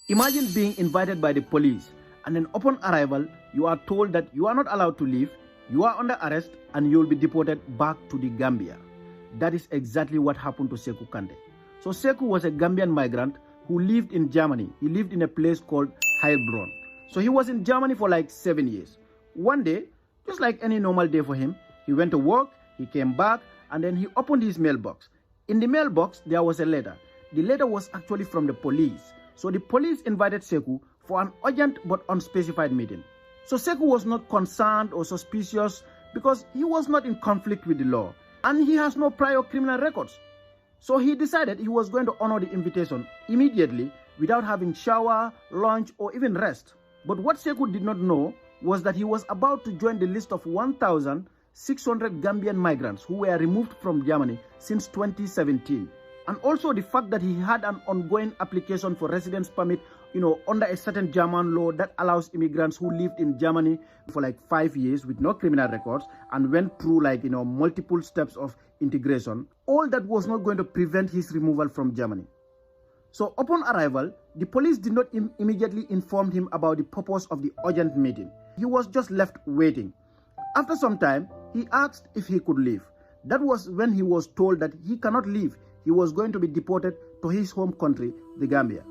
Imagine being invited by the police, and then upon arrival, you are told that you are not allowed to leave, you are under arrest, and you will be deported back to the Gambia. That is exactly what happened to Sekou Kante. So Sekou was a Gambian migrant who lived in Germany. He lived in a place called Heilbronn. So he was in Germany for like 7 years. One day, just like any normal day for him, he went to work, he came back, and then he opened his mailbox. In the mailbox, there was a letter. The letter was actually from the police. So the police invited Sekou for an urgent but unspecified meeting. So Sekou was not concerned or suspicious because he was not in conflict with the law and he has no prior criminal records. So he decided he was going to honor the invitation immediately without having shower, lunch, or even rest. But what Sekou did not know was that he was about to join the list of 1,600 Gambian migrants who were removed from Germany since 2017. And also the fact that he had an ongoing application for residence permit, under a certain German law that allows immigrants who lived in Germany for like 5 years with no criminal records and went through multiple steps of integration. All that was not going to prevent his removal from Germany. So upon arrival, the police did not immediately inform him about the purpose of the urgent meeting. He was just left waiting. After some time, he asked if he could leave. That was when he was told that he cannot leave. He was going to be deported to his home country, the Gambia.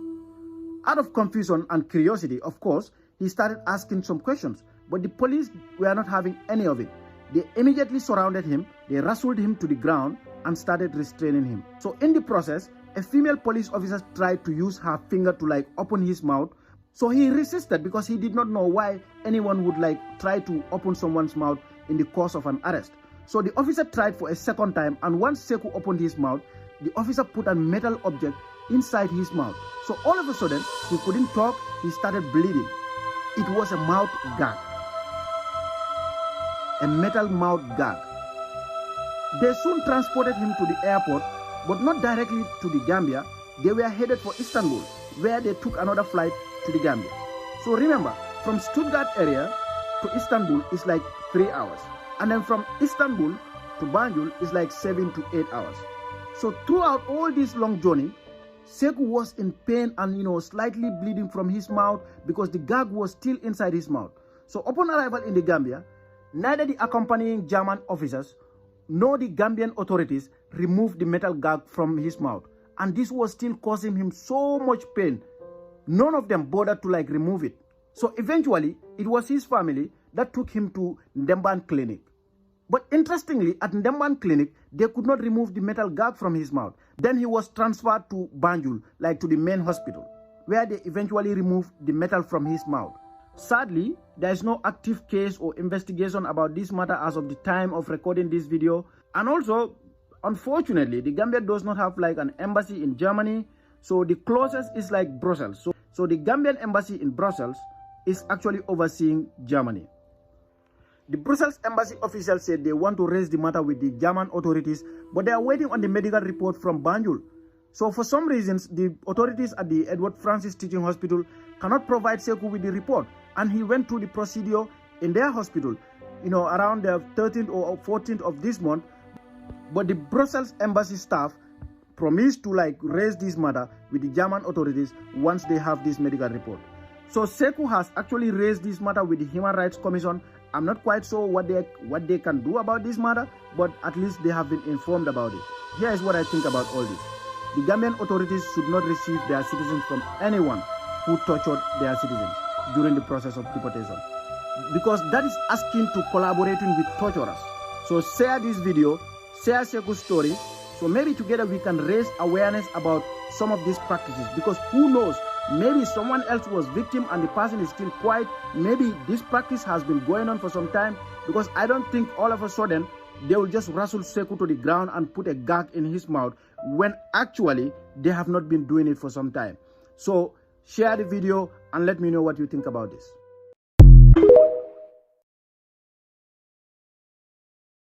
Out of confusion and curiosity, of course, he started asking some questions, but the police were not having any of it. They immediately surrounded him, they wrestled him to the ground and started restraining him. So in the process, a female police officer tried to use her finger to open his mouth. So he resisted because he did not know why anyone would try to open someone's mouth in the course of an arrest. So the officer tried for a second time, and once Sekou opened his mouth, the officer put a metal object inside his mouth. So all of a sudden, he couldn't talk, he started bleeding. It was a mouth gag. A metal mouth gag. They soon transported him to the airport, but not directly to the Gambia. They were headed for Istanbul, where they took another flight to the Gambia. So remember, from Stuttgart area to Istanbul is 3 hours. And then from Istanbul to Banjul is 7 to 8 hours. So throughout all this long journey, Sekou was in pain and slightly bleeding from his mouth because the gag was still inside his mouth. So upon arrival in the Gambia, neither the accompanying German officers nor the Gambian authorities removed the metal gag from his mouth. And this was still causing him so much pain. None of them bothered to remove it. So eventually, it was his family that took him to Ndemban Clinic. But interestingly, at Ndemban Clinic, they could not remove the metal gag from his mouth. Then he was transferred to Banjul, to the main hospital, where they eventually removed the metal from his mouth. Sadly, there is no active case or investigation about this matter as of the time of recording this video. And also, unfortunately, the Gambia does not have an embassy in Germany. So the closest is Brussels. So the Gambian embassy in Brussels is actually overseeing Germany. The Brussels embassy officials said they want to raise the matter with the German authorities, but they are waiting on the medical report from Banjul. So for some reasons, the authorities at the Edward Francis Teaching Hospital cannot provide Sekou with the report, and he went through the procedure in their hospital, around the 13th or 14th of this month. But the Brussels embassy staff promised to raise this matter with the German authorities once they have this medical report. So Sekou has actually raised this matter with the Human Rights Commission. I'm not quite sure what they can do about this matter, but at least they have been informed about it. Here is what I think about all this. The Gambian authorities should not receive their citizens from anyone who tortured their citizens during the process of deportation, because that is asking to collaborating with torturers. So share this video, share Sekou's story, so maybe together we can raise awareness about some of these practices, because who knows, maybe someone else was victim and the person is still quiet. Maybe this practice has been going on for some time, because I don't think all of a sudden they will just wrestle Sekou to the ground and put a gag in his mouth when actually they have not been doing it for some time. So share the video and let me know what you think about this.